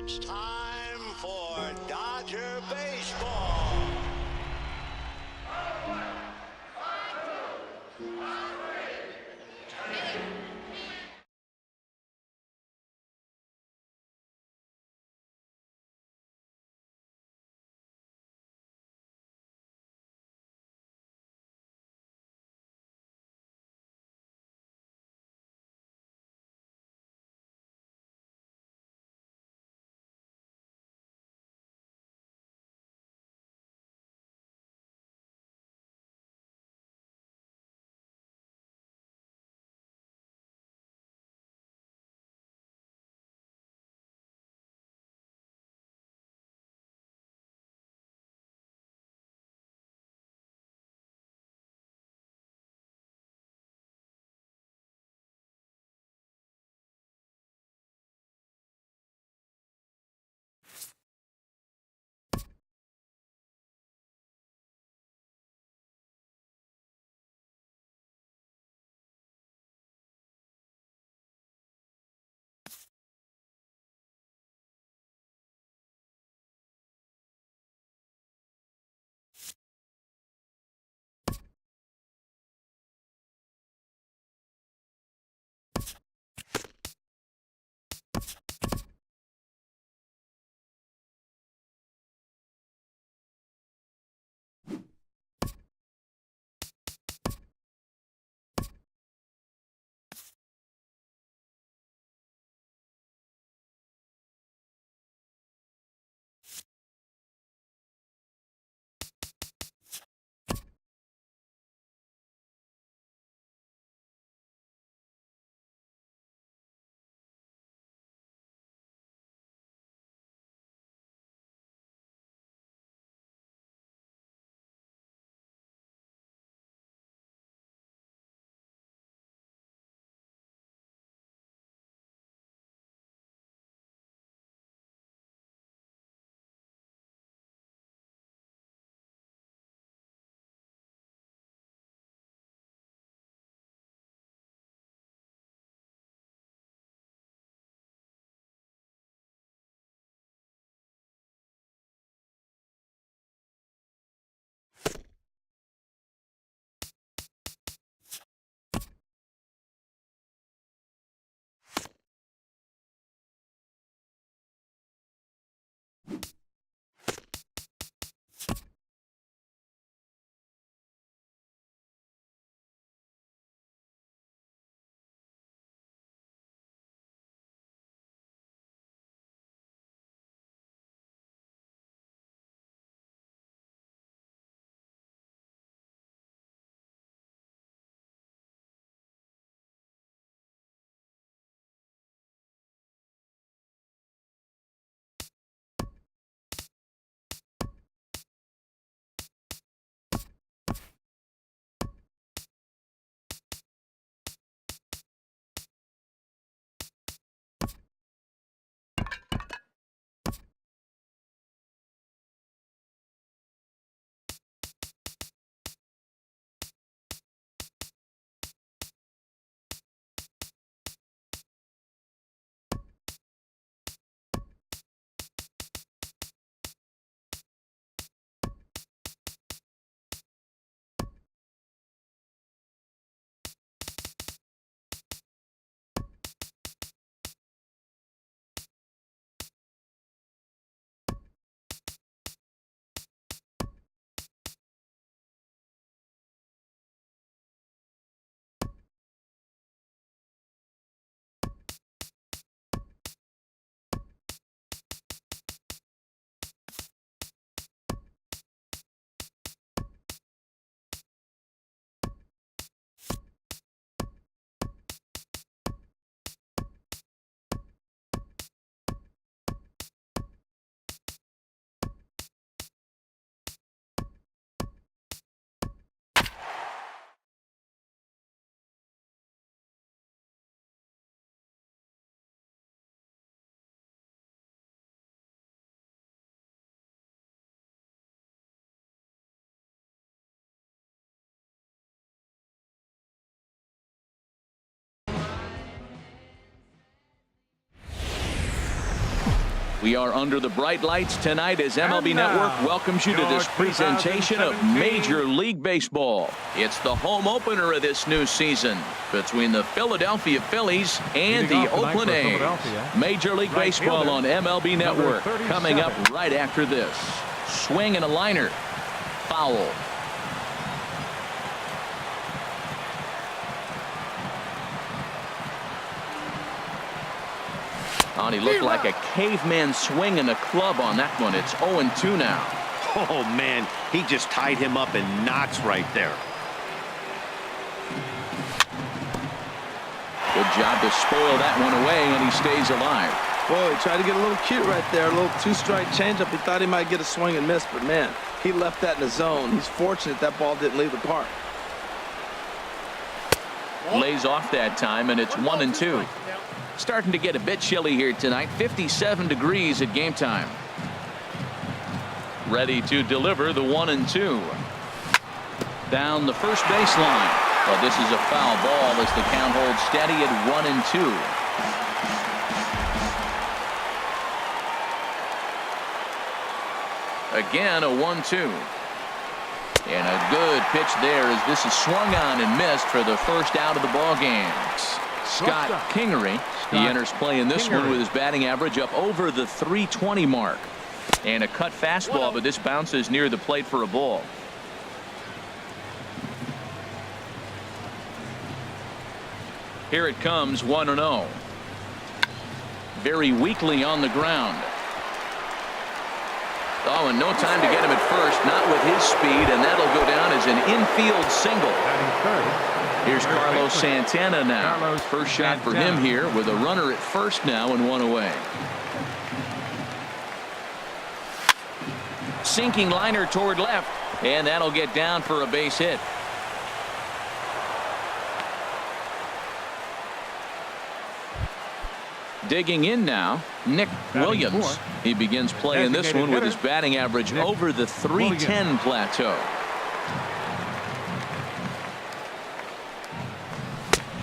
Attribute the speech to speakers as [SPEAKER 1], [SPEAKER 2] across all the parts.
[SPEAKER 1] It's time for Dodger baseball.
[SPEAKER 2] We are under the bright lights tonight as MLB Network welcomes you to this presentation of Major League Baseball. It's the home opener of this new season between the Philadelphia Phillies and the Oakland A's. Major League Baseball on MLB Network coming up right after this. Swing and a liner. Foul. Oh, he looked like a caveman swinging a club on that one. It's 0-2 now.
[SPEAKER 3] Oh, man, he just tied him up in knots right there.
[SPEAKER 2] Good job to spoil that one away, and he stays alive.
[SPEAKER 4] Boy, he tried to get a little cute right there. A little two-strike changeup. He thought he might get a swing and miss, but, man, he left that in the zone. He's fortunate that ball didn't leave the park.
[SPEAKER 2] Lays off that time, and it's 1-2. Starting to get a bit chilly here tonight. 57 degrees at game time. Ready to deliver the 1-2. Down the first baseline. Well, this is a foul ball as the count holds steady at 1-2. Again, a 1-2. And a good pitch there as this is swung on and missed for the first out of the ball game. Scott Kingery. He enters play in this one with his batting average up over the .320 mark. And a cut fastball, but this bounces near the plate for a ball. Here it comes, 1-0. Very weakly on the ground. Oh, and no time to get him at first, not with his speed, and that'll go down as an infield single. Here's Carlos Santana now. First shot for him here with a runner at first now and one away. Sinking liner toward left, and that'll get down for a base hit. Digging in now, Nick Williams. He begins playing this one with his batting average over the .310 plateau.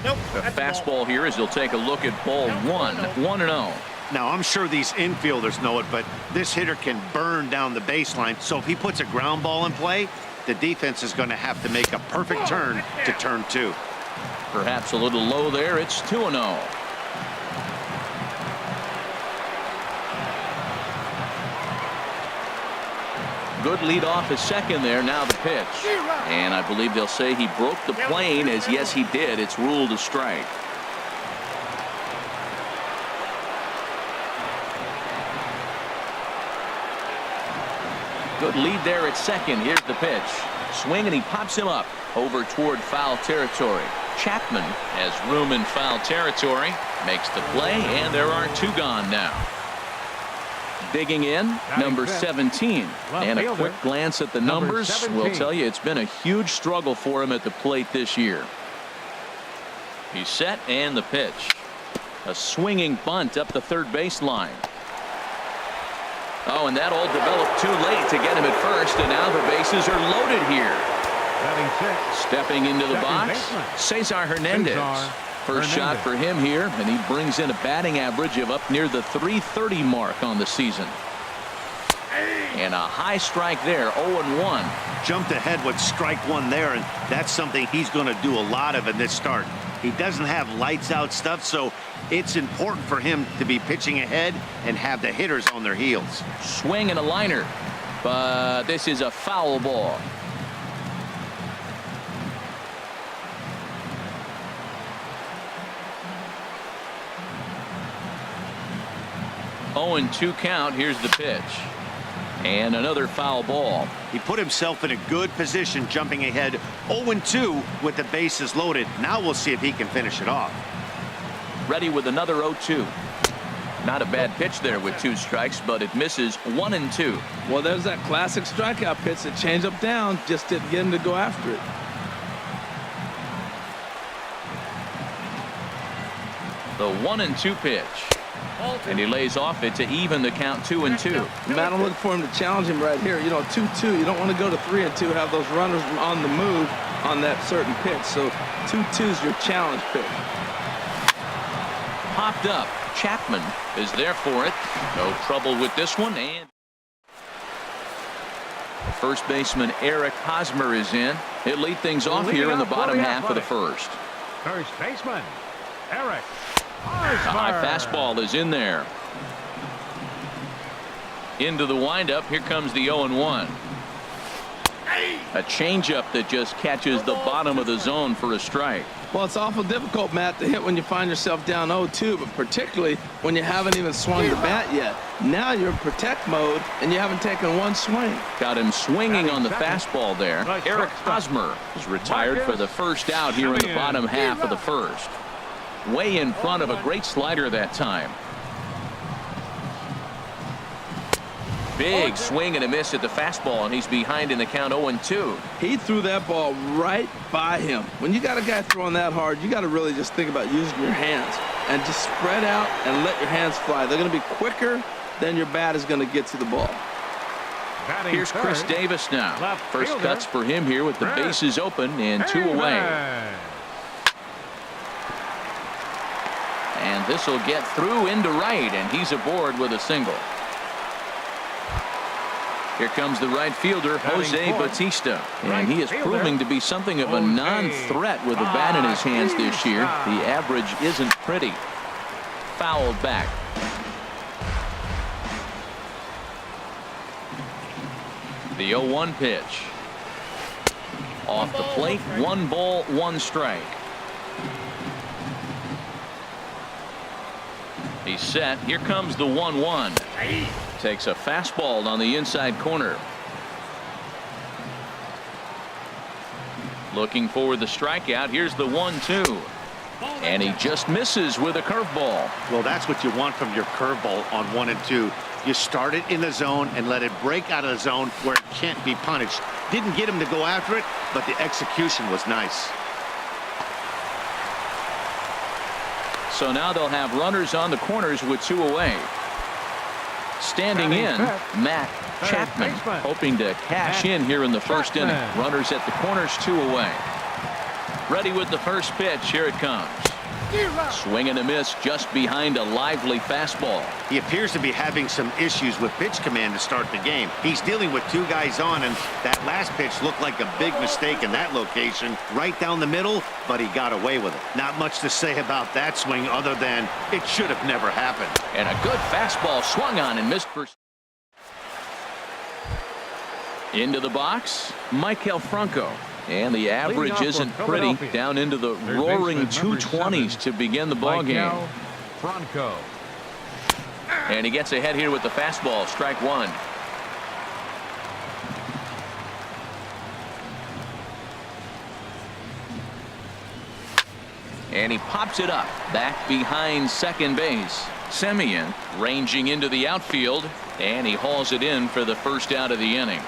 [SPEAKER 2] A fastball here as he'll take a look at ball 1-0.
[SPEAKER 3] Now, I'm sure these infielders know it, but this hitter can burn down the baseline. So if he puts a ground ball in play, the defense is going to have to make a perfect turn to turn two.
[SPEAKER 2] Perhaps a little low there. It's 2-0. Good lead off his second there. Now the pitch. And I believe they'll say he broke the plane, as yes he did. It's ruled a strike. Good lead there at second. Here's the pitch. Swing, and he pops him up over toward foul territory. Chapman has room in foul territory. Makes the play, and there are two gone now. Digging in, number 17. And a quick glance at the numbers will tell you it's been a huge struggle for him at the plate this year. He's set, and the pitch. A swinging bunt up the third baseline. Oh, and that all developed too late to get him at first, and now the bases are loaded here. Stepping into the box, Cesar Hernandez. First shot for him here, and he brings in a batting average of up near the .330 mark on the season. And a high strike there, 0-1.
[SPEAKER 3] Jumped ahead with strike one there, and that's something he's going to do a lot of in this start. He doesn't have lights out stuff, so it's important for him to be pitching ahead and have the hitters on their heels.
[SPEAKER 2] Swing and a liner, but this is a foul ball. Oh, and 2 count. Here's the pitch. And another foul ball.
[SPEAKER 3] He put himself in a good position jumping ahead 0-2 with the bases loaded. Now we'll see if he can finish it off.
[SPEAKER 2] Ready with another 0-2. Not a bad pitch there with 2 strikes, but it misses 1-2.
[SPEAKER 4] Well, there's that classic strikeout pitch that changed up down. Just didn't get him to go after it.
[SPEAKER 2] The 1-2 pitch. And he lays off it to even the count 2-2.
[SPEAKER 4] Matt, I'm looking for him to challenge him right here. You know, 2-2. You don't want to go to 3-2, have those runners on the move on that certain pitch. So 2-2 is your challenge pitch.
[SPEAKER 2] Popped up. Chapman is there for it. No trouble with this one. And first baseman Eric Hosmer is in. He'll lead things off here in the bottom half of the first.
[SPEAKER 5] First baseman Eric
[SPEAKER 2] A high fastball is in there. Into the windup. Here comes the 0-1. A changeup that just catches the bottom of the zone for a strike.
[SPEAKER 4] Well, it's awful difficult, Matt, to hit when you find yourself down 0-2, but particularly when you haven't even swung the bat yet. Now you're in protect mode, and you haven't taken one swing.
[SPEAKER 2] Got him swinging on the fastball there. Eric Hosmer is retired for the first out here in the bottom half of the first. Way in front of a great slider that time. Big swing and a miss at the fastball, and he's behind in the count 0-2.
[SPEAKER 4] He threw that ball right by him. When you got a guy throwing that hard, you got to really just think about using your hands and just spread out and let your hands fly. They're going to be quicker than your bat is going to get to the ball.
[SPEAKER 2] Here's Chris Davis now. First cuts for him here with the bases open and 2 away. And this will get through into right, and he's aboard with a single. Here comes the right fielder, Jose Bautista, and he is proving to be something of a non-threat with the bat in his hands this year. The average isn't pretty. Fouled back. The 0-1 pitch. Off the plate, 1 ball, 1 strike. He's set. Here comes the 1-1. Takes a fastball on the inside corner. Looking for the strikeout. Here's the 1-2. And he just misses with a curveball.
[SPEAKER 3] Well, that's what you want from your curveball on 1 and 2. You start it in the zone and let it break out of the zone where it can't be punished. Didn't get him to go after it, but the execution was nice.
[SPEAKER 2] So now they'll have runners on the corners with 2 away. Standing in, Matt Chapman, hoping to cash in here in the first inning. Runners at the corners, 2 away. Ready with the first pitch. Here it comes. Swing and a miss just behind a lively fastball.
[SPEAKER 3] He appears to be having some issues with pitch command to start the game. He's dealing with 2 guys on, and that last pitch looked like a big mistake in that location. Right down the middle, but he got away with it. Not much to say about that swing other than it should have never happened.
[SPEAKER 2] And a good fastball swung on and missed for. Into the box, Maikel Franco. And the average isn't pretty, down into the roaring 220s to begin the ball game.
[SPEAKER 5] Franco.
[SPEAKER 2] And he gets ahead here with the fastball. Strike 1. And he pops it up back behind second base. Semien ranging into the outfield, and he hauls it in for the first out of the inning.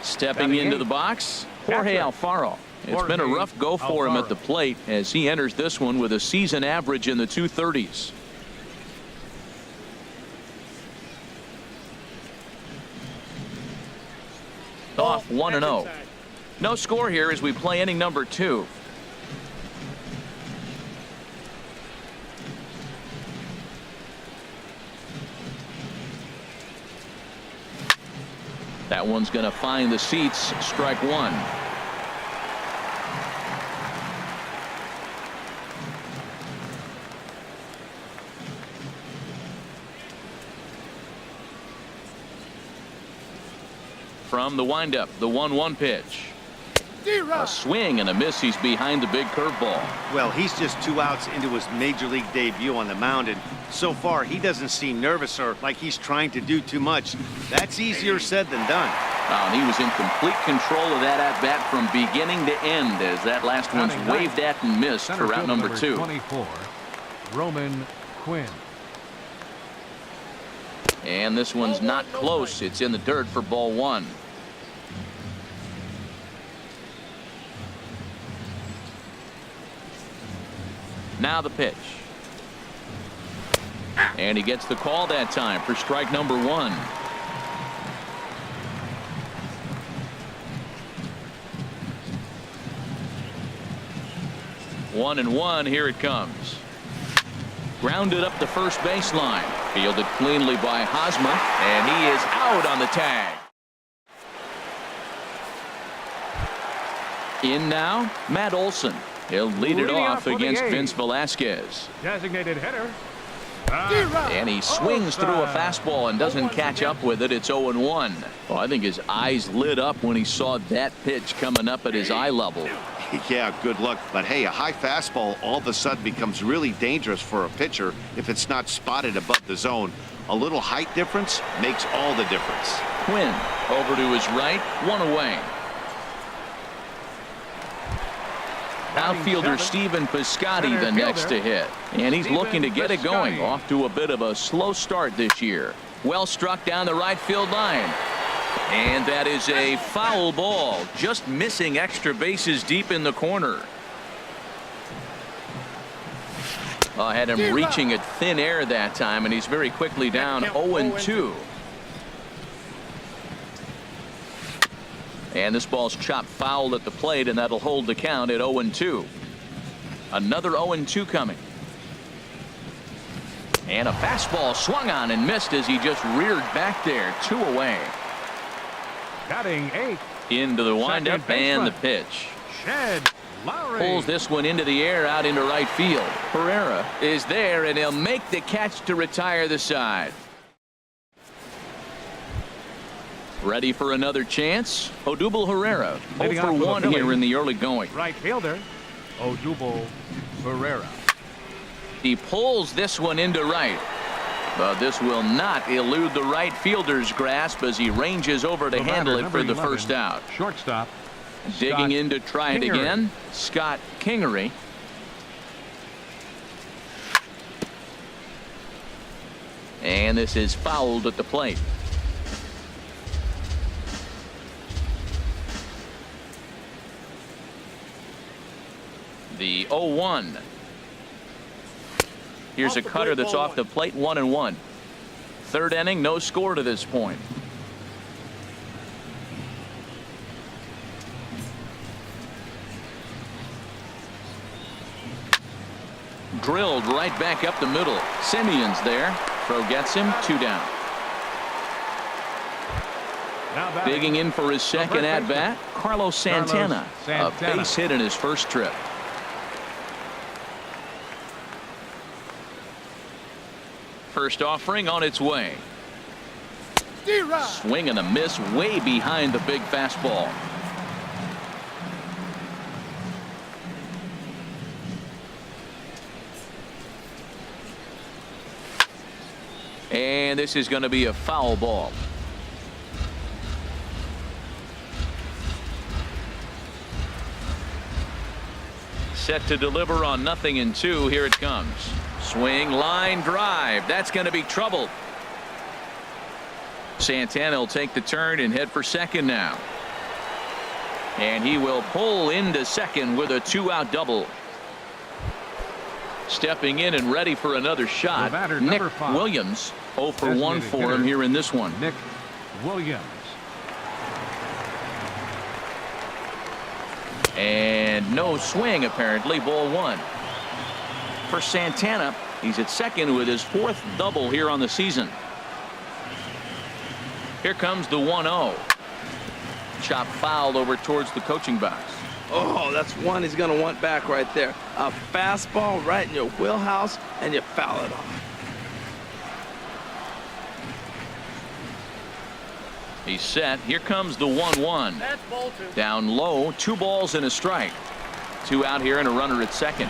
[SPEAKER 2] Stepping into the box, Jorge Alfaro. It's been a rough go for him at the plate as he enters this one with a season average in the 230s. Off 1-0. No score here as we play inning number 2. That one's going to find the seats. Strike 1. From the windup, the 1-1 pitch. A swing and a miss. He's behind the big curveball.
[SPEAKER 3] Well, he's just 2 outs into his major league debut on the mound, and so far he doesn't seem nervous or like he's trying to do too much. That's easier said than done.
[SPEAKER 2] And he was in complete control of that at bat from beginning to end as that last one's waved at and missed for route number 2.
[SPEAKER 5] 24, Roman Quinn.
[SPEAKER 2] And this one's not close. It's in the dirt for ball 1. Now the pitch. And he gets the call that time for strike number 1. One and one. Here it comes. Grounded up the first baseline. Fielded cleanly by Hosmer, and he is out on the tag. In now, Matt Olson. He'll lead it off against Vince Velasquez.
[SPEAKER 5] Designated hitter.
[SPEAKER 2] And he swings through a fastball and doesn't catch up with it. It's 0-1. Well, I think his eyes lit up when he saw that pitch coming up at his eye level.
[SPEAKER 3] Yeah, good luck. But hey, a high fastball all of a sudden becomes really dangerous for a pitcher if it's not spotted above the zone. A little height difference makes all the difference.
[SPEAKER 2] Quinn over to his right, one away. Outfielder Stephen Piscotty the next to hit, and he's looking to get it going. Off to a bit of a slow start this year. Well struck down the right field line, and that is a foul ball, just missing extra bases deep in the corner. Had him reaching at thin air that time, and he's very quickly down 0-2. And this ball's chopped foul at the plate, and that'll hold the count at 0-2. Another 0-2 coming. And a fastball swung on and missed as he just reared back there. 2 away.
[SPEAKER 5] Batting 8.
[SPEAKER 2] Into the windup and the pitch.
[SPEAKER 5] Shed Lowry.
[SPEAKER 2] Pulls this one into the air out into right field. Herrera is there, and he'll make the catch to retire the side. Ready for another chance? Odubel Herrera 0 for 1 here in the early going.
[SPEAKER 5] Right fielder Odubel Herrera.
[SPEAKER 2] He pulls this one into right, but this will not elude the right fielder's grasp as he ranges over to handle it for the first out.
[SPEAKER 5] Shortstop.
[SPEAKER 2] Digging in to try it again, Scott Kingery. And this is fouled at the plate. The 0-1. Here's a cutter that's off the plate, 1-1. Third inning, no score to this point. Drilled right back up the middle. Simeon's there. Throw gets him, 2 down. Digging in for his second at bat, Carlos Santana. A base hit in his first trip. First offering on its way. Swing and a miss way behind the big fastball. And this is going to be a foul ball. Set to deliver on 0-2. Here it comes. Swing, line drive. That's going to be trouble. Santana will take the turn and head for second now. And he will pull into second with a 2-out double. Stepping in and ready for another shot, Nick Williams. 0 for 1 for him here in this one.
[SPEAKER 5] Nick Williams.
[SPEAKER 2] And no swing apparently. Ball 1. For Santana, he's at second with his 4th double here on the season. Here comes the 1-0. Chop fouled over towards the coaching box.
[SPEAKER 4] Oh, that's one he's going to want back right there. A fastball right in your wheelhouse, and you foul it off.
[SPEAKER 2] He's set. Here comes the 1-1. Down low, 2 balls and a strike. 2 out here and a runner at second.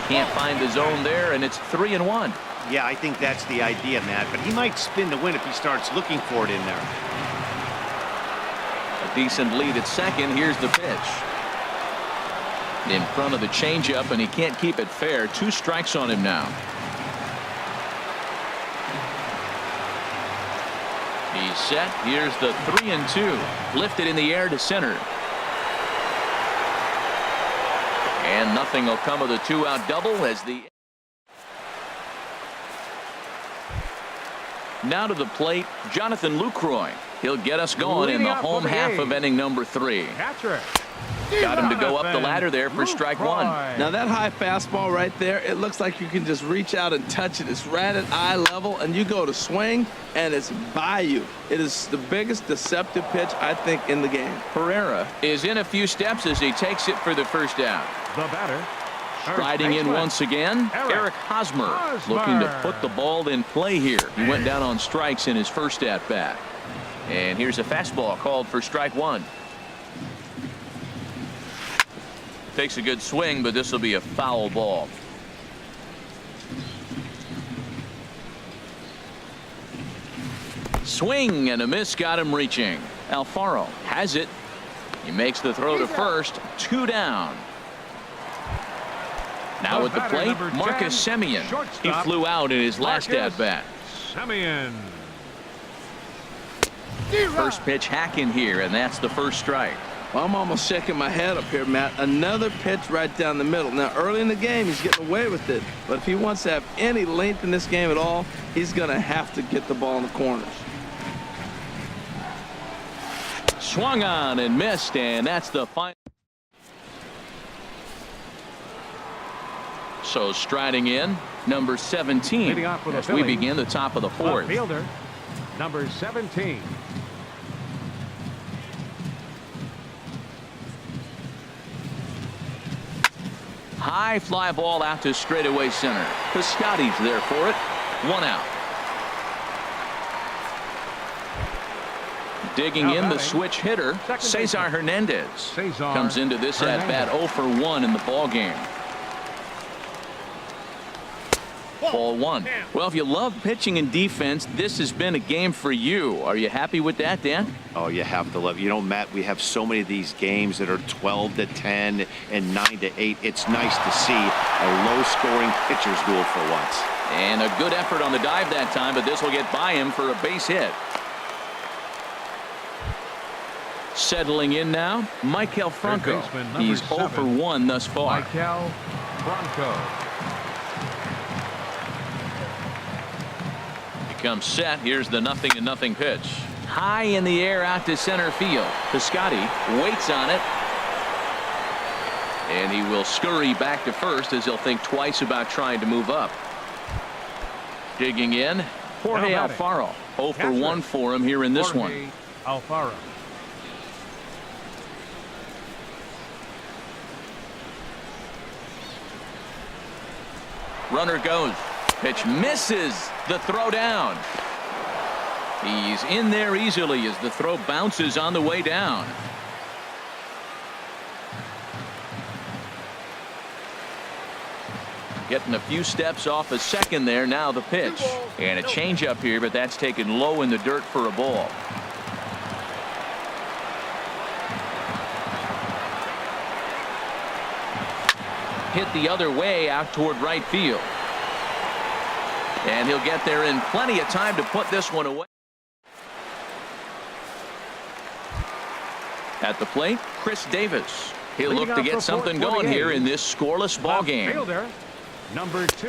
[SPEAKER 2] Can't find the zone there, and it's 3-1.
[SPEAKER 3] Yeah, I think that's the idea, Matt, but he might spin to win if he starts looking for it in there.
[SPEAKER 2] A decent lead at second. Here's the pitch. In front of the changeup, and he can't keep it fair. 2 strikes on him now. He's set. Here's the 3-2. Lifted in the air to center. And nothing will come of the 2-out double as the. Now to the plate, Jonathan Lucroy. He'll get us going in the home half of inning number 3.
[SPEAKER 5] Catcher.
[SPEAKER 2] Got him to go up the ladder there for strike 1.
[SPEAKER 4] Now that high fastball right there, it looks like you can just reach out and touch it. It's right at eye level, and you go to swing, and it's by you. It is the biggest deceptive pitch, I think, in the game.
[SPEAKER 2] Pereira is in a few steps as he takes it for the first down.
[SPEAKER 5] The batter.
[SPEAKER 2] Striding in once again, Eric Hosmer, looking to put the ball in play here. He went down on strikes in his first at-bat. And here's a fastball called for strike 1. Takes a good swing, but this will be a foul ball. Swing and a miss, got him reaching. Alfaro has it. He makes the throw to first. 2 down. Now at the plate, Marcus Semien. He flew out in his last at-bat.
[SPEAKER 5] Semien.
[SPEAKER 2] First pitch hack in here, and that's the first strike.
[SPEAKER 4] Well, I'm almost shaking my head up here, Matt. Another pitch right down the middle. Now, early in the game, he's getting away with it. But if he wants to have any length in this game at all, he's going to have to get the ball in the corners.
[SPEAKER 2] Swung on and missed, and that's the final. So striding in, number 17,
[SPEAKER 5] Leading off for the
[SPEAKER 2] as we
[SPEAKER 5] Phillies,
[SPEAKER 2] begin the top of the 4th.
[SPEAKER 5] Fielder, number 17.
[SPEAKER 2] High fly ball out to straightaway center. Piscotty's there for it. 1 out. Digging in the switch hitter, Cesar Hernandez. Comes into this at-bat 0 for 1 in the ball game. Ball 1. Well, if you love pitching and defense, this has been a game for you. Are you happy with that, Dan?
[SPEAKER 3] Oh, you have to love. You know, Matt, we have so many of these games that are 12-10 and 9-8. It's nice to see a low-scoring pitcher's duel for once.
[SPEAKER 2] And a good effort on the dive that time, but this will get by him for a base hit. Settling in now, Maikel Franco. He's 0 for 1 thus far.
[SPEAKER 5] Maikel Franco.
[SPEAKER 2] Comes set. Here's the 0-0 pitch. High in the air out to center field. Piscotty waits on it. And he will scurry back to first as he'll think twice about trying to move up. Digging in, Jorge Alfaro. 0 for 1 for him here in this one.
[SPEAKER 5] Alfaro.
[SPEAKER 2] Runner goes. Pitch misses. The throw down. He's in there easily as the throw bounces on the way down. Getting a few steps off a second there. Now the pitch. And a changeup here, but that's taken low in the dirt for a ball. Hit the other way out toward right field. And he'll get there in plenty of time to put this one away. At the plate, Chris Davis. He'll look to get something going here in this scoreless ball game.
[SPEAKER 5] Fielder, number 2.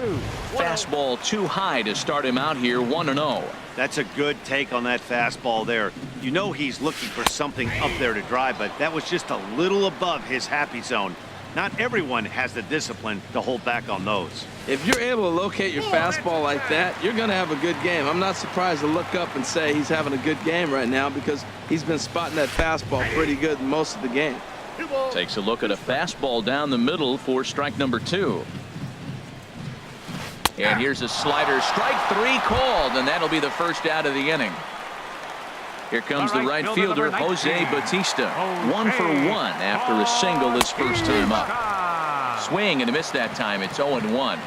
[SPEAKER 2] Fastball too high to start him out here 1-0.
[SPEAKER 3] That's a good take on that fastball there. You know he's looking for something up there to drive, but that was just a little above his happy zone. Not everyone has the discipline to hold back on those.
[SPEAKER 4] If you're able to locate your fastball like that, you're going to have a good game. I'm not surprised to look up and say he's having a good game right now because he's been spotting that fastball pretty good most of the game.
[SPEAKER 2] Takes a look at a fastball down the middle for strike number 2. And here's a slider. Strike 3 called, and that'll be the first out of the inning. Here comes the right fielder, Jose Bautista. 1 for 1 after a single his first time up. Swing and a miss that time. It's 0-1.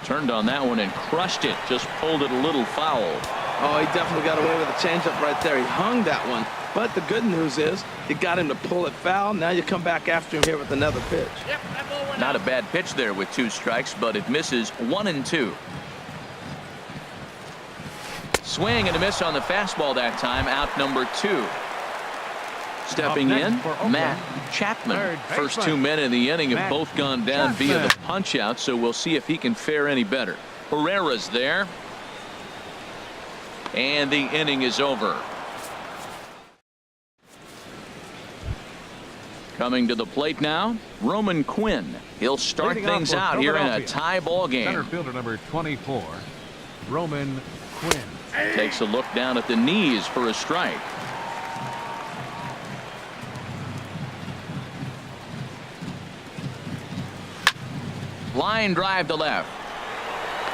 [SPEAKER 2] Turned on that one and crushed it. Just pulled it a little foul.
[SPEAKER 4] Oh, he definitely got away with a changeup right there. He hung that one. But the good news is it got him to pull it foul. Now you come back after him here with another pitch.
[SPEAKER 2] Not a bad pitch there with 2 strikes, but it misses 1-2. Swing and a miss on the fastball that time. Out number 2. Stepping in, Matt Chapman. First 2 men in the inning have both gone down via the punch out, so we'll see if he can fare any better. Herrera's there. And the inning is over. Coming to the plate now, Roman Quinn. He'll start
[SPEAKER 5] Leading off
[SPEAKER 2] things
[SPEAKER 5] for
[SPEAKER 2] out here in a
[SPEAKER 5] Philadelphia,
[SPEAKER 2] tie ball
[SPEAKER 5] Center
[SPEAKER 2] game.
[SPEAKER 5] fielder number 24, Roman Quinn.
[SPEAKER 2] Takes a look down at the knees for a strike. Line drive to left.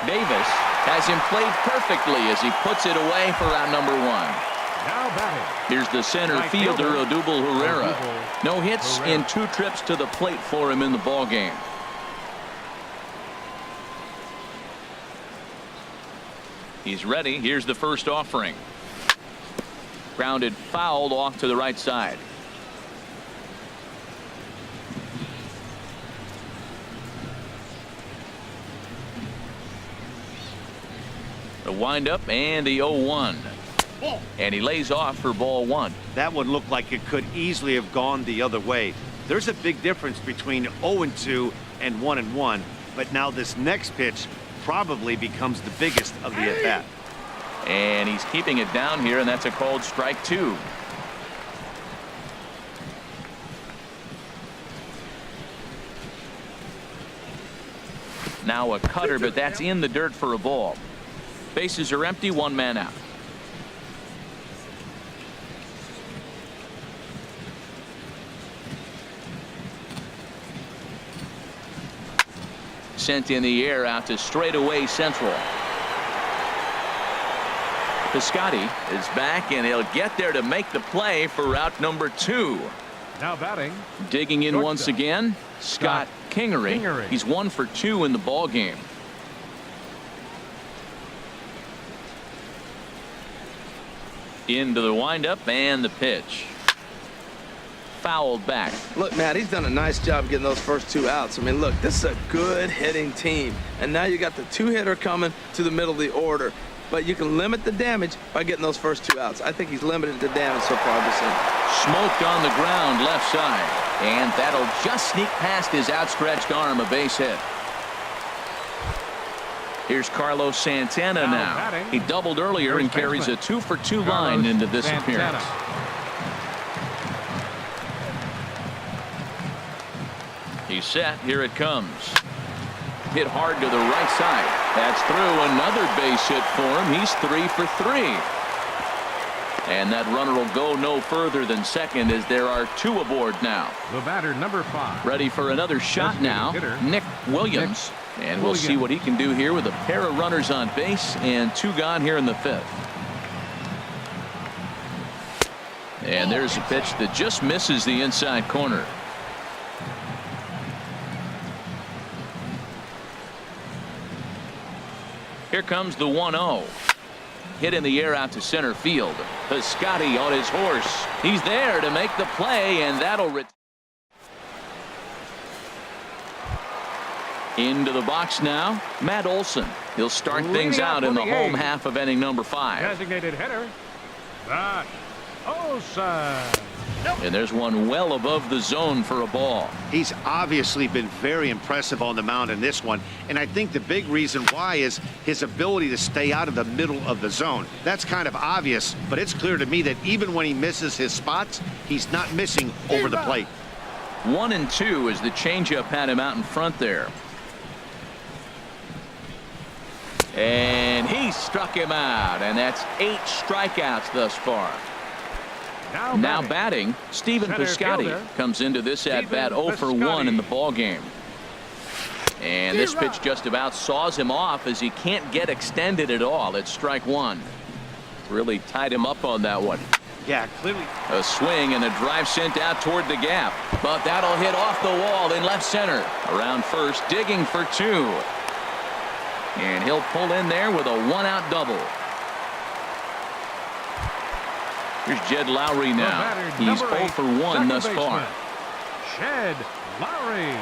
[SPEAKER 2] Davis has him played perfectly as he puts it away for out number 1.
[SPEAKER 5] Now batting.
[SPEAKER 2] Here's the center
[SPEAKER 5] Right
[SPEAKER 2] fielder,
[SPEAKER 5] fielder,
[SPEAKER 2] Odubel Herrera.
[SPEAKER 5] Odubel
[SPEAKER 2] No hits
[SPEAKER 5] Herrera.
[SPEAKER 2] in 2 trips to the plate for him in the ball game. He's ready. Here's the first offering. Grounded fouled off to the right side. The windup and the 0-1. And he lays off for ball 1.
[SPEAKER 3] That one looked like it could easily have gone the other way. There's a big difference between 0-2 and 1-1, but now this next pitch probably becomes the biggest of the at-bat.
[SPEAKER 2] And he's keeping it down here, and that's a called strike 2. Now a cutter, but that's in the dirt for a ball. Bases are empty, 1 man out. Sent in the air out to straightaway central. Piscotty is back, and he'll get there to make the play for route number 2.
[SPEAKER 5] Now batting.
[SPEAKER 2] Digging in
[SPEAKER 5] Shortstop.
[SPEAKER 2] once again, Scott Kingery.
[SPEAKER 5] Kingery.
[SPEAKER 2] He's 1 for 2 in the ball game. Into the windup and the pitch. Fouled back.
[SPEAKER 4] Look, Matt, he's done a nice job getting those first 2 outs. I mean, look, this is a good hitting team. And now you got the 2-hitter coming to the middle of the order. But you can limit the damage by getting those first 2 outs. I think he's limited the damage so far this inning.
[SPEAKER 2] Smoked on the ground left side. And that'll just sneak past his outstretched arm, a base hit. Here's Carlos Santana now.
[SPEAKER 5] batting.
[SPEAKER 2] He doubled earlier
[SPEAKER 5] First
[SPEAKER 2] and carries a
[SPEAKER 5] baseman.
[SPEAKER 2] 2-for-2
[SPEAKER 5] Carlos
[SPEAKER 2] line into this
[SPEAKER 5] Santana.
[SPEAKER 2] appearance. He's set. Here it comes. Hit hard to the right side. That's through. Another base hit for him. He's 3 for 3. And that runner will go no further than second as there are 2 aboard now.
[SPEAKER 5] The batter number 5.
[SPEAKER 2] Ready for another shot now.
[SPEAKER 5] hitter,
[SPEAKER 2] Nick Williams. And we'll see what he can do here with a pair of runners on base and 2 gone here in the 5th. And there's a pitch that just misses the inside corner. Here comes the 1-0. Hit in the air out to center field. Piscotty on his horse. He's there to make the play, and that'll into the box now, Matt Olson. He'll start things out in the home half of inning number 5.
[SPEAKER 5] Designated hitter, Josh Olson.
[SPEAKER 2] And there's one well above the zone for a ball.
[SPEAKER 3] He's obviously been very impressive on the mound in this one, and I think the big reason why is his ability to stay out of the middle of the zone. That's kind of obvious, but it's clear to me that even when he misses his spots, he's not missing over the plate.
[SPEAKER 2] 1-2 as the changeup had him out in front there. And he struck him out, and that's 8 strikeouts thus far. Now batting, Stephen
[SPEAKER 5] Center
[SPEAKER 2] Piscotty
[SPEAKER 5] fielder,
[SPEAKER 2] comes into this at-bat 0 for 1 in the ball game. And this pitch just about saws him off as he can't get extended at all. It's strike 1. Really tied him up on that one.
[SPEAKER 3] Yeah, clearly.
[SPEAKER 2] A swing and a drive sent out toward the gap. But that'll hit off the wall in left center. Around first, digging for 2. And he'll pull in there with a 1-out double. Here's Jed Lowry now. He's 0 for 1 thus far.
[SPEAKER 5] Jed Lowry.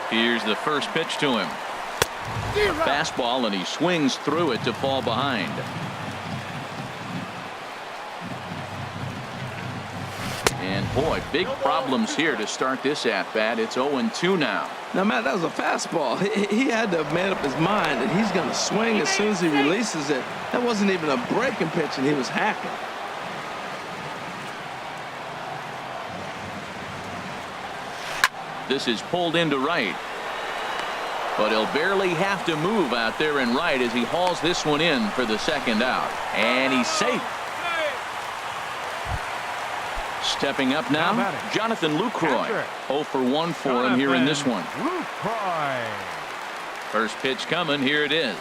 [SPEAKER 2] Here's the first pitch to him. A fastball, and he swings through it to fall behind. And boy, big problems here to start this at bat. It's 0-2 now.
[SPEAKER 4] Now, Matt, that was a fastball. He had to have made up his mind that he's going to swing as soon as he releases it. That wasn't even a breaking pitch, and he was hacking.
[SPEAKER 2] This is pulled into right. But he'll barely have to move out there in right as he hauls this one in for the second out. And he's safe. Stepping up now, Jonathan Lucroy. 0 for 1 for him here in this one. First pitch coming. Here it is.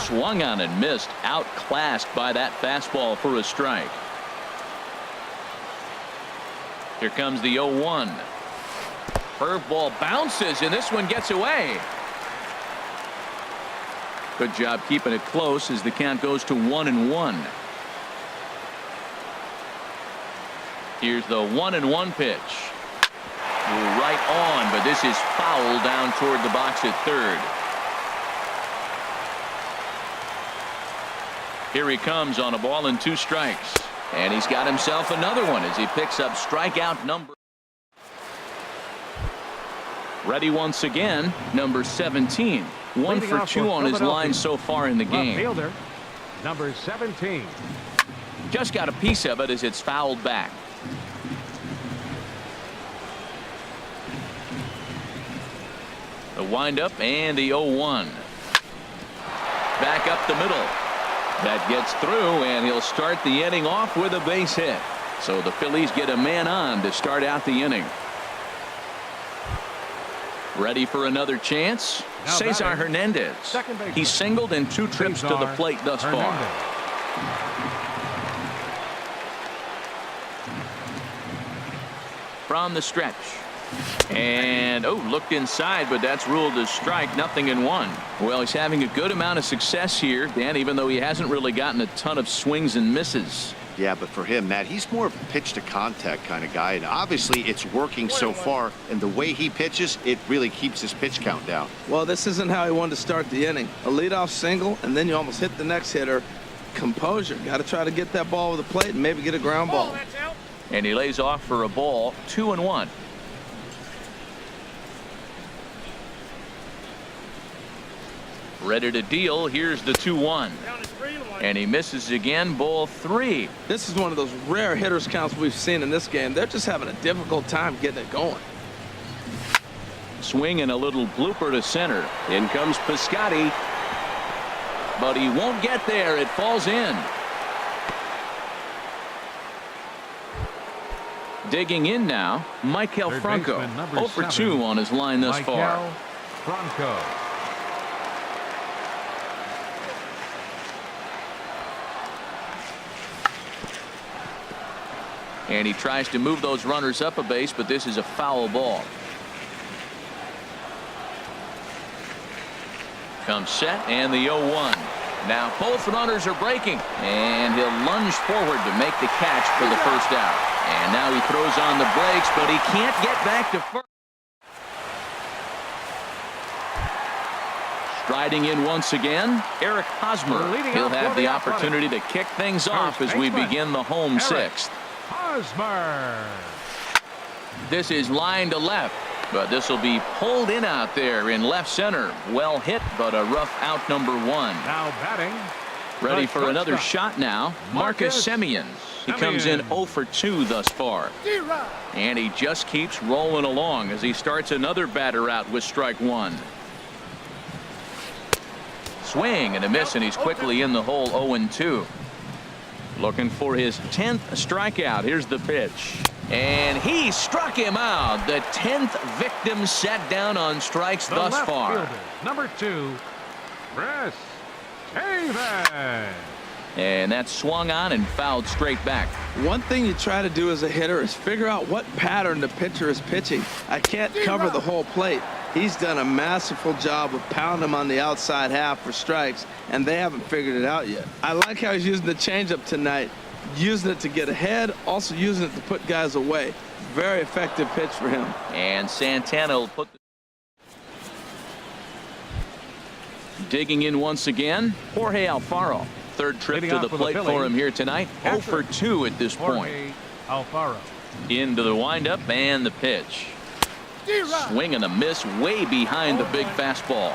[SPEAKER 2] Swung on and missed. Outclassed by that fastball for a strike. Here comes the 0-1. Curveball bounces, and this one gets away. Good job keeping it close as the count goes to 1-1. Here's the 1-1 pitch. Right on, but this is foul down toward the box at third. Here he comes on a ball and 2 strikes. And he's got himself another one as he picks up strikeout number. Ready once again, number 17. 1 for 2 on his line so far in the game.
[SPEAKER 5] Fielder, number 17.
[SPEAKER 2] Just got a piece of it as it's fouled back. The windup and the 0-1. Back up the middle. That gets through, and he'll start the inning off with a base hit. So the Phillies get a man on to start out the inning. Ready for another chance?
[SPEAKER 5] Now
[SPEAKER 2] Cesar
[SPEAKER 5] batting,
[SPEAKER 2] Hernandez. He's singled in 2 trips to the plate thus far. From the stretch. And looked inside, but that's ruled as strike. 0-1. Well, he's having a good amount of success here, Dan, even though he hasn't really gotten a ton of swings and misses.
[SPEAKER 3] Yeah, but for him, Matt, he's more of a pitch to contact kind of guy, and obviously it's working so far, and the way he pitches, it really keeps his pitch count down.
[SPEAKER 4] Well, this isn't how he wanted to start the inning. A leadoff single, and then you almost hit the next hitter. Composure. Got to try to get that ball over the plate and maybe get a ground ball.
[SPEAKER 2] And he lays off for a ball. 2-1. Ready to deal. Here's the 2-1. And he misses again. Ball 3.
[SPEAKER 4] This is one of those rare hitters counts we've seen in this game. They're just having a difficult time getting it going.
[SPEAKER 2] Swing and a little blooper to center. In comes Piscotty. But he won't get there. It falls in. Digging in now, Michael Franco. 0 for 2 on his line thus far.
[SPEAKER 5] Franco.
[SPEAKER 2] And he tries to move those runners up a base, but this is a foul ball. Comes set, and the 0-1. Now both runners are breaking, and he'll lunge forward to make the catch for the first out. And now he throws on the brakes, but he can't get back to first. Striding in once again, Eric Hosmer. He'll have the opportunity to kick things off as we begin the home 6th.
[SPEAKER 5] Hosmer.
[SPEAKER 2] This is line to left, but this will be pulled in out there in left center. Well hit, but a rough out number 1.
[SPEAKER 5] Now batting.
[SPEAKER 2] Ready for another shot now, Marcus Semien. He comes in 0 for 2 thus far. And he just keeps rolling along as he starts another batter out with strike 1. Swing and a miss, and he's quickly in the hole. 0-2. Looking for his 10th strikeout. Here's the pitch. And he struck him out. The 10th victim set down on strikes thus far.
[SPEAKER 5] Fielder, number 2, Chris Davis.
[SPEAKER 2] And that swung on and fouled straight back.
[SPEAKER 4] One thing you try to do as a hitter is figure out what pattern the pitcher is pitching. I can't cover the whole plate. He's done a masterful job of pounding him on the outside half for strikes, and they haven't figured it out yet. I like how he's using the changeup tonight, using it to get ahead, also using it to put guys away. Very effective pitch for him.
[SPEAKER 2] And Santana will put the... Digging in once again, Jorge Alfaro. 3rd trip to the plate for him here tonight. 0 for 2 at this point.
[SPEAKER 5] Alfaro.
[SPEAKER 2] Into the windup and the pitch. Swing and a miss way behind the big fastball.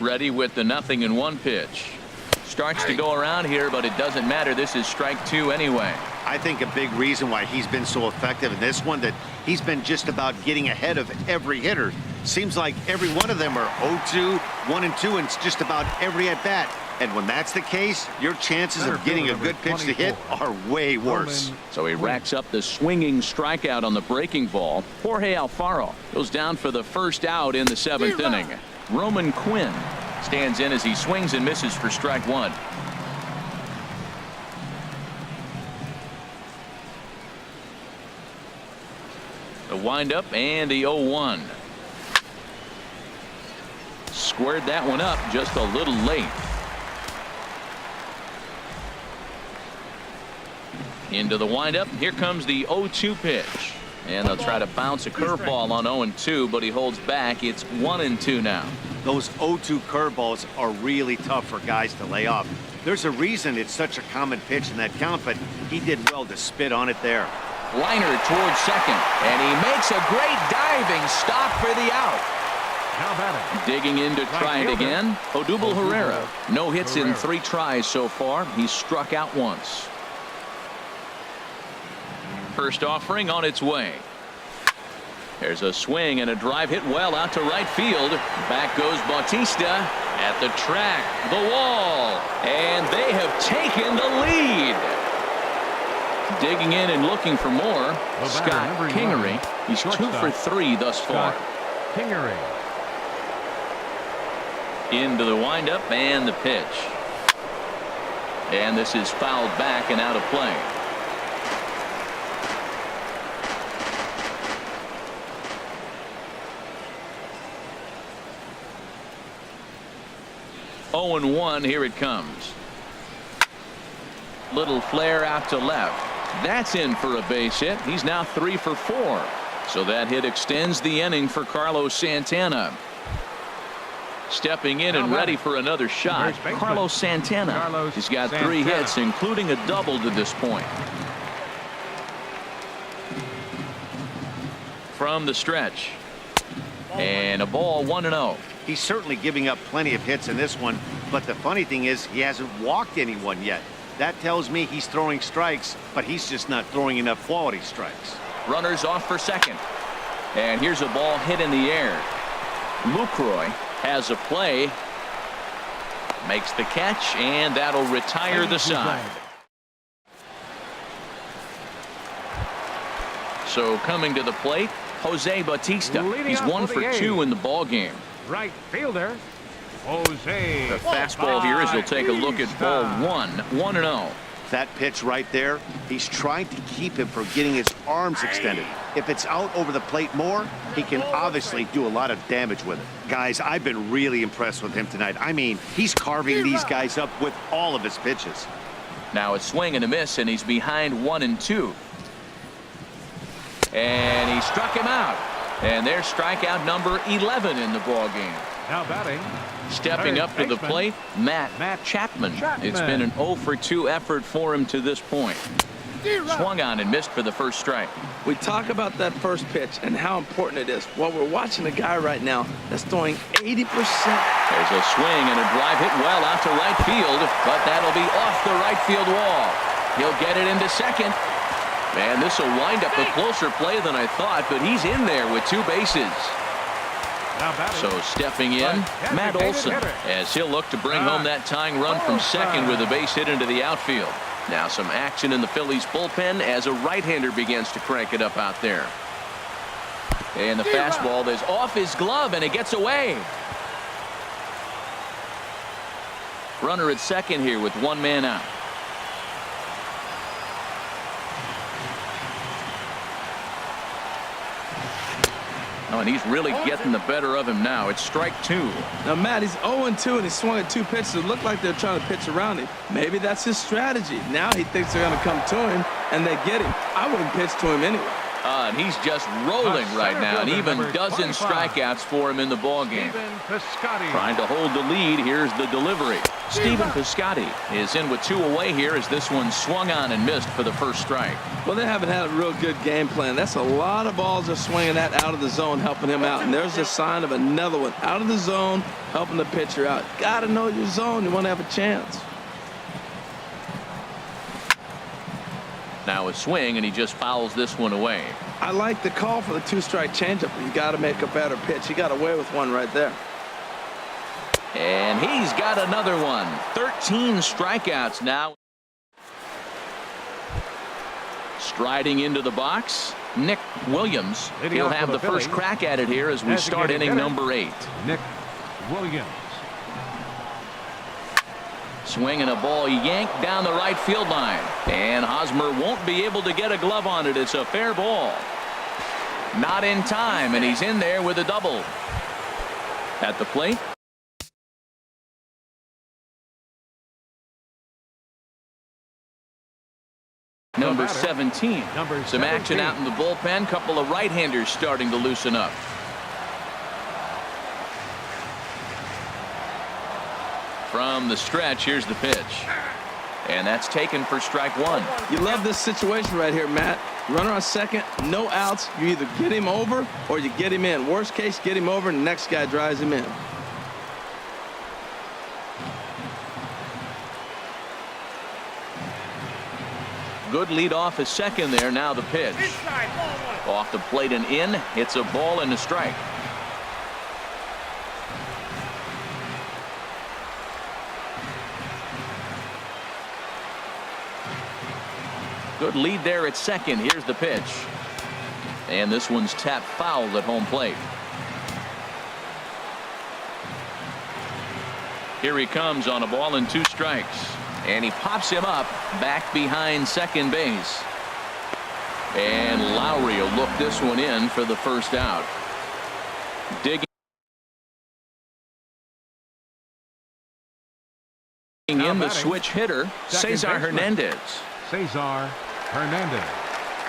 [SPEAKER 2] Ready with the 0-1 pitch. Starts to go around here, but it doesn't matter. This is strike 2 anyway.
[SPEAKER 3] I think a big reason why he's been so effective in this one, that he's been just about getting ahead of every hitter. Seems like every one of them are 0-2, 1-2, and it's just about every at bat. And when that's the case, your chances of getting a good pitch to hit are way worse.
[SPEAKER 2] So he racks up the swinging strikeout on the breaking ball. Jorge Alfaro goes down for the first out in the 7th inning. Roman Quinn stands in as he swings and misses for strike 1. The windup and the 0-1. Squared that one up just a little late. Into the windup. Here comes the 0-2 pitch. And they'll try to bounce a curveball on 0-2, but he holds back. It's 1-2 now.
[SPEAKER 3] Those 0-2 curveballs are really tough for guys to lay off. There's a reason it's such a common pitch in that count, but he did well to spit on it there.
[SPEAKER 2] Liner towards second, and he makes a great diving stop for the out.
[SPEAKER 5] Now batting.
[SPEAKER 2] Digging in to try it again. Odubel Herrera. No hits in 3 tries so far. He's struck out once. First offering on its way. There's a swing and a drive hit well out to right field. Back goes Bautista at the track, the wall, and they have taken the lead. Digging in and looking for more. Scott Kingery. He's 2 for 3 thus far.
[SPEAKER 5] Kingery.
[SPEAKER 2] Into the windup and the pitch. And this is fouled back and out of play. Oh and 1, here it comes. Little flare out to left. That's in for a base hit. He's now 3 for 4. So that hit extends the inning for Carlos Santana. Stepping in and ready for another shot, Carlos Santana. He's got 3 hits, including a double to this point. From the stretch. And a ball 1-0.
[SPEAKER 3] He's certainly giving up plenty of hits in this one, but the funny thing is he hasn't walked anyone yet. That tells me he's throwing strikes, but he's just not throwing enough quality strikes.
[SPEAKER 2] Runners off for second. And here's a ball hit in the air. Lucroy has a play. Makes the catch, and that'll retire the side. So coming to the plate, Jose Bautista. He's 1 for 2 in the ball game.
[SPEAKER 5] Right fielder, Jose.
[SPEAKER 2] The fastball here as you'll take a look at ball 1. 1-0.
[SPEAKER 3] That pitch right there, he's trying to keep him from getting his arms extended. If it's out over the plate more, he can obviously do a lot of damage with it. Guys, I've been really impressed with him tonight. I mean, he's carving these guys up with all of his pitches.
[SPEAKER 2] Now a swing and a miss, and he's behind 1-2. And he struck him out. And there's strikeout number 11 in the ball game.
[SPEAKER 5] Now batting.
[SPEAKER 2] Stepping up to the plate, Matt Chapman. It's been an 0 for 2 effort for him to this point. Swung on and missed for the first strike.
[SPEAKER 4] We talk about that first pitch and how important it is. Well, we're watching a guy right now that's throwing 80%.
[SPEAKER 2] There's a swing and a drive hit well out to right field, but that'll be off the right field wall. He'll get it into second. And this will wind up a closer play than I thought, but he's in there with 2 bases. So stepping in, Matt Olson, as he'll look to bring home that tying run from second with a base hit into the outfield. Now some action in the Phillies bullpen as a right-hander begins to crank it up out there. And the fastball is off his glove, and it gets away. Runner at second here with 1 man out. Oh, and he's really getting the better of him now. It's strike 2.
[SPEAKER 4] Now, Matt, he's 0-2, and he swung at 2 pitches. It looked like they're trying to pitch around him. Maybe that's his strategy. Now he thinks they're going to come to him, and they get him. I wouldn't pitch to him anyway.
[SPEAKER 2] And he's just rolling right now, and even dozens
[SPEAKER 5] 25.
[SPEAKER 2] strikeouts for him in the ball game.
[SPEAKER 5] Piscotty.
[SPEAKER 2] Trying to hold the lead. Here's the delivery. Stephen Piscotty is in with 2 away here as this one swung on and missed for the first strike.
[SPEAKER 4] Well, they haven't had a real good game plan. That's a lot of balls they're swinging at out of the zone, helping him out. And there's a sign of another one out of the zone, helping the pitcher out. Got to know your zone. You want to have a chance.
[SPEAKER 2] Now a swing, and he just fouls this one away.
[SPEAKER 4] I like the call for the 2-strike changeup, but you got to make a better pitch. He got away with one right there.
[SPEAKER 2] And he's got another one. 13 strikeouts now. Striding into the box, Nick Williams.
[SPEAKER 5] Leading
[SPEAKER 2] He'll
[SPEAKER 5] off
[SPEAKER 2] have
[SPEAKER 5] for
[SPEAKER 2] the
[SPEAKER 5] the
[SPEAKER 2] first
[SPEAKER 5] Phillies,
[SPEAKER 2] crack at it here as we start
[SPEAKER 5] designated
[SPEAKER 2] inning
[SPEAKER 5] hitter,
[SPEAKER 2] number 8.
[SPEAKER 5] Nick Williams.
[SPEAKER 2] Swinging a ball yanked down the right field line. And Hosmer won't be able to get a glove on it. It's a fair ball. Not in time, and he's in there with a double. At the plate, number 17. Some action out in the bullpen. Couple of right-handers starting to loosen up. From the stretch, here's the pitch. And that's taken for strike 1.
[SPEAKER 4] You love this situation right here, Matt. Runner on second, no outs. You either get him over or you get him in. Worst case, get him over and the next guy drives him in.
[SPEAKER 2] Good lead off his second there. Now the pitch. Off the plate and in. It's a ball and a strike. Good lead there at second. Here's the pitch. And this one's tapped foul at home plate. Here he comes on a ball and 2 strikes. And he pops him up back behind second base. And Lowry will look this one in for the first out. Digging in the switch hitter, Cesar Hernandez.
[SPEAKER 5] Cesar Hernandez.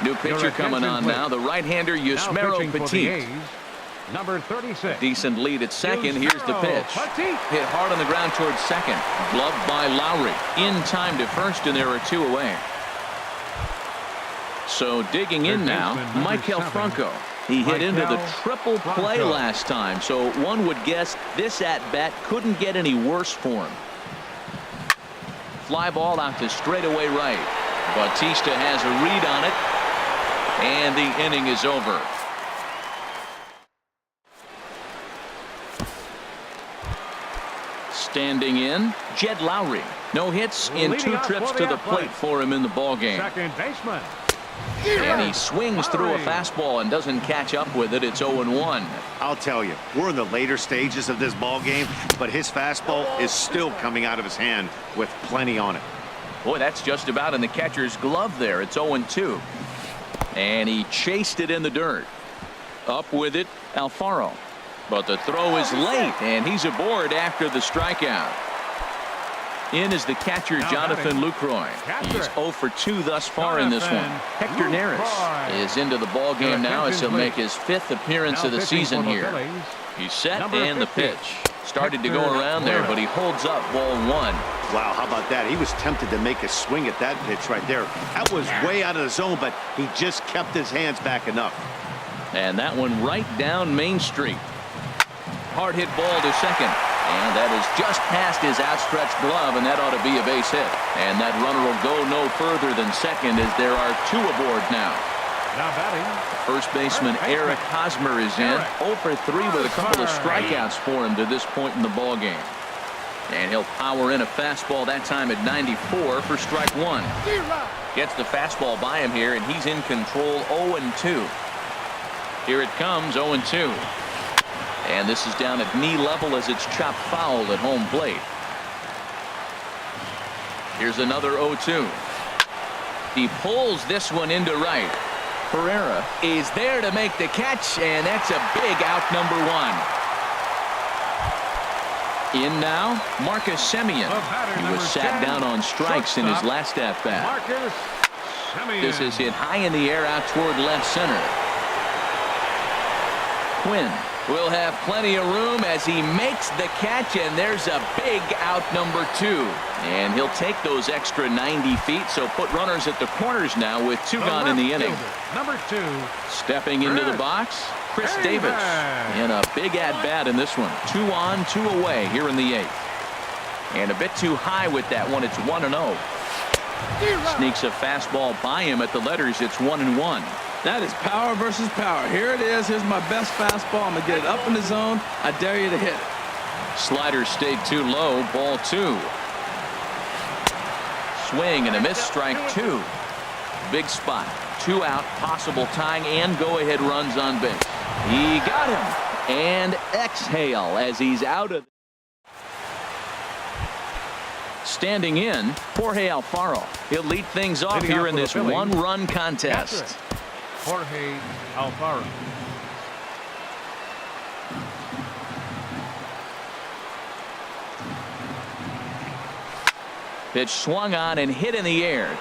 [SPEAKER 2] New pitcher coming on now, the right-hander Yusmeiro Petit.
[SPEAKER 5] Number 36.
[SPEAKER 2] Decent lead at second. Here's the pitch. Hit hard on the ground towards second. Gloved by Lowry. In time to first, and there are 2 away. So digging in now, Michael Franco. He hit into the triple play last time, so one would guess this at-bat couldn't get any worse for him. Fly ball out to straightaway right. Bautista has a read on it, and the inning is over. Standing in, Jed Lowry. No hits in 2 trips to the plate for him in the ballgame.
[SPEAKER 5] Second baseman.
[SPEAKER 2] And he swings through a fastball and doesn't catch up with it. It's 0-1.
[SPEAKER 3] I'll tell you, we're in the later stages of this ball game, but his fastball is still coming out of his hand with plenty on it.
[SPEAKER 2] Boy, that's just about in the catcher's glove there. It's 0-2. And he chased it in the dirt. Up with it, Alfaro. But the throw is late, and he's aboard after the strikeout. In is the catcher, Jonathan Lucroy. He's 0 for 2 thus far in this one. Hector Neris is into the ball game now as he'll make his 5th appearance of the season here. He's set, and the pitch. Started to go around there, but he holds up ball 1.
[SPEAKER 3] Wow, how about that? He was tempted to make a swing at that pitch right there. That was way out of the zone, but he just kept his hands back enough.
[SPEAKER 2] And that one right down Main Street. Hard hit ball to second. And that is just past his outstretched glove, and that ought to be a base hit. And that runner will go no further than second as there are 2 aboard now.
[SPEAKER 5] Now batting.
[SPEAKER 2] First baseman Eric Hosmer is in. 0 for 3 with a couple of strikeouts for him to this point in the ball game. And he'll power in a fastball that time at 94 for strike 1. Gets the fastball by him here, and he's in control. 0-2. Here it comes, 0-2. And this is down at knee level as it's chopped foul at home plate. Here's another 0-2. He pulls this one into right. Pereira is there to make the catch, and that's a big out, number 1. In now, Marcus Semien. He was sat down on strikes in his last at-bat.
[SPEAKER 5] Marcus
[SPEAKER 2] This is hit high in the air out toward left center. Quinn will have plenty of room as he makes the catch, and there's a big out number 2. And he'll take those extra 90 feet, so put runners at the corners now with 2 gone in the inning.
[SPEAKER 5] Number 2.
[SPEAKER 2] Stepping into the box, Chris Davis. And a big at-bat in this one. 2 on, 2 away here in the 8th. And a bit too high with that one. It's 1-0. Sneaks a fastball by him at the letters. It's 1-1.
[SPEAKER 4] That is power versus power. Here it is. Here's my best fastball. I'm going to get it up in the zone. I dare you to hit it.
[SPEAKER 2] Slider stayed too low. Ball 2. Swing and a miss. Strike 2. Big spot. 2 out. Possible tying and go-ahead runs on base. He got him. And exhale as he's out of. Standing in, Jorge Alfaro. He'll lead things off here in this one-run contest.
[SPEAKER 5] Jorge Alfaro.
[SPEAKER 2] Pitch swung on and hit in the air.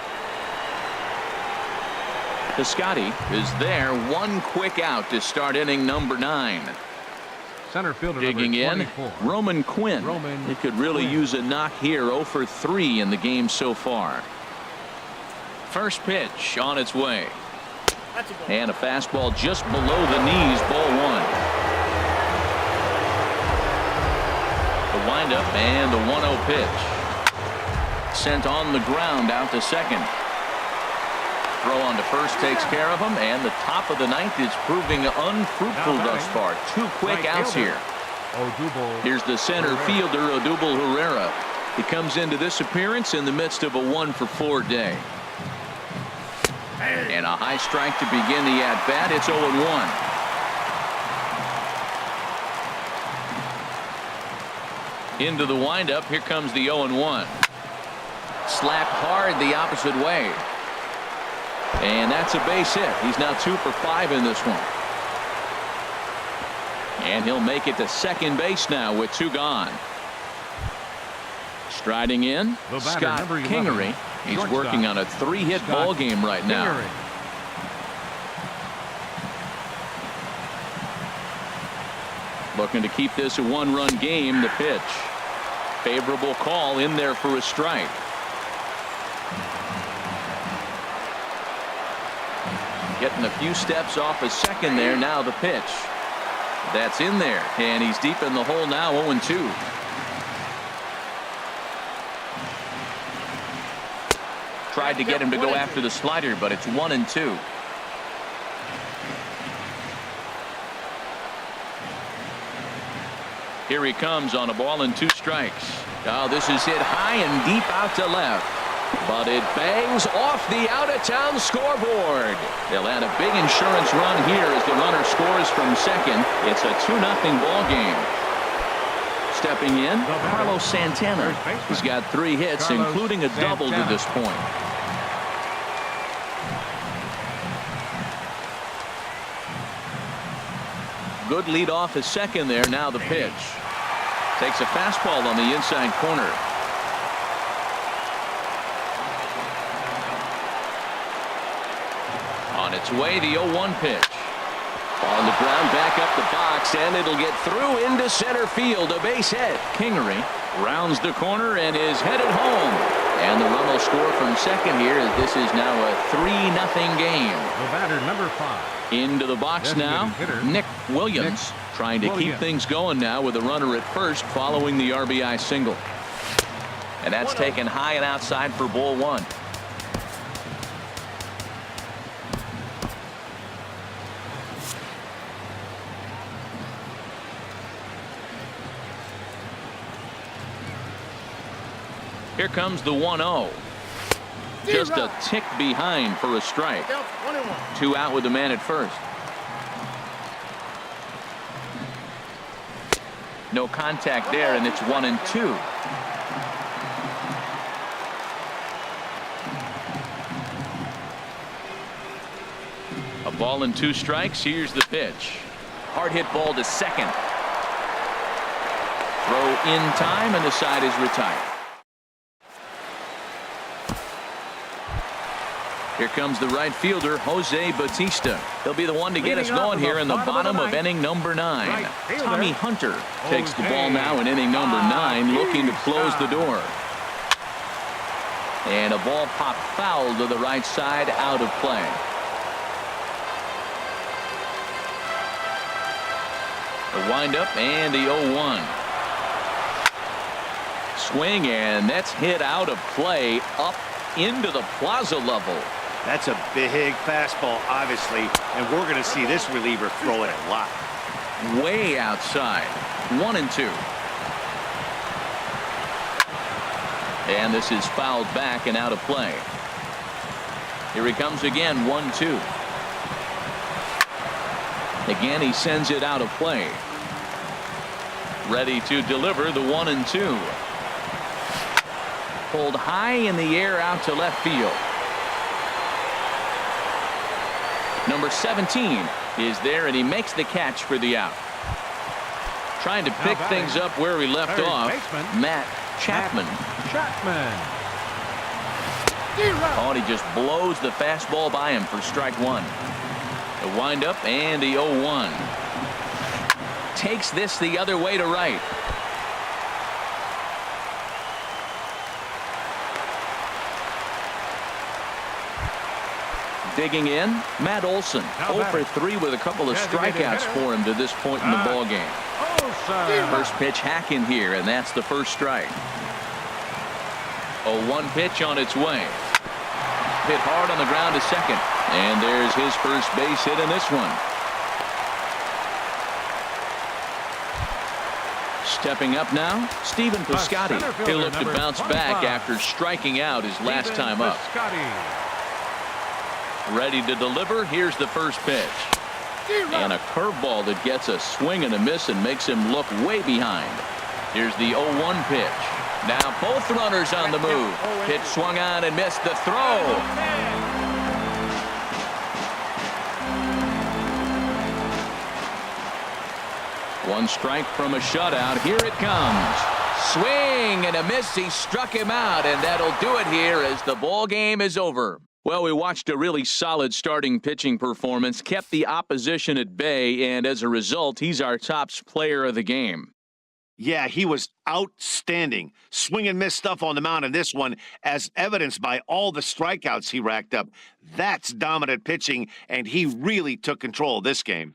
[SPEAKER 2] Piscotty is there. 1 quick out to start inning number 9.
[SPEAKER 5] Center fielder
[SPEAKER 2] Digging in, Roman Quinn. It could really use a knock here. 0 for 3 in the game so far. First pitch on its way. And a fastball just below the knees. Ball 1. The windup and the 1-0 pitch. Sent on the ground out to second. Throw on to first takes care of him, and the top of the 9th is proving unfruitful thus far. 2 quick outs here. Here's the center fielder, Odubel Herrera. He comes into this appearance in the midst of a 1 for 4 day. And a high strike to begin the at-bat. It's 0-1. Into the windup. Here comes the 0-1. Slapped hard the opposite way. And that's a base hit. He's now 2 for 5 in this one. And he'll make it to second base now with 2 gone. Striding in, Scott Kingery. He's working on a 3-hit ball game right now. Looking to keep this a 1-run game. The pitch. Favorable call in there for a strike. Getting a few steps off a second there. Now the pitch. That's in there. And he's deep in the hole now. 0-2. Tried to get him to go after the slider, but it's 1-2. Here he comes on a ball and 2 strikes. Oh, this is hit high and deep out to left. But it bangs off the out-of-town scoreboard. They'll add a big insurance run here as the runner scores from second. It's a 2-0 ball game. Stepping in, Carlos Santana. He's got 3 hits, including a double to this point. Good lead off his second there. Now the pitch. Takes a fastball on the inside corner. On its way, the 0-1 pitch. On the ground, back up the box, and it'll get through into center field. A base hit. Kingery rounds the corner and is headed home. And the run will score from second here as this is now a 3-0 game.
[SPEAKER 5] The batter, number 5.
[SPEAKER 2] Into the box now, Nick Williams. Trying to keep things going now with a runner at first following the RBI single. And that's taken high and outside for ball 1. Here comes the 1-0. Just a tick behind for a strike. 2 out with the man at first. No contact there, and it's 1-2. A ball and 2 strikes. Here's the pitch. Hard hit ball to second. Throw in time, and the side is retired. Here comes the right fielder, Jose Bautista. He'll be the one to get us going here in the bottom of inning number 9. Tommy Hunter takes the ball now in inning number 9, looking to close the door. And a ball popped foul to the right side, out of play. The windup and the 0-1. Swing, and that's hit out of play up into the plaza level.
[SPEAKER 3] That's a big fastball, obviously, and we're going to see this reliever throw it a lot.
[SPEAKER 2] Way outside. 1-2. And this is fouled back and out of play. Here he comes again, 1-2. Again, he sends it out of play. Ready to deliver the 1-2. Pulled high in the air out to left field. Number 17 is there, and he makes the catch for the out. Trying to pick things up where he left off, Matt Chapman. Oh, and he just blows the fastball by him for strike 1. The windup and the 0-1. Takes this the other way to right. Digging in, Matt Olson. 0 for 3 with a couple of strikeouts for him to this point in the ball game. First pitch hacking here, and that's the first strike. 0-1 pitch on its way. Hit hard on the ground to second, and there's his first base hit in this one. Stepping up now, Stephen Piscotty. He'll look to bounce back after striking out his last time up. Ready to deliver. Here's the first pitch. And a curveball that gets a swing and a miss and makes him look way behind. Here's the 0-1 pitch. Now both runners on the move. Pitch swung on and missed the throw. One strike from a shutout. Here it comes. Swing and a miss. He struck him out, and that'll do it here as the ball game is over. Well, we watched a really solid starting pitching performance, kept the opposition at bay, and as a result, he's our top player of the game.
[SPEAKER 3] Yeah, he was outstanding. Swing and miss stuff on the mound in this one, as evidenced by all the strikeouts he racked up. That's dominant pitching, and he really took control of this game.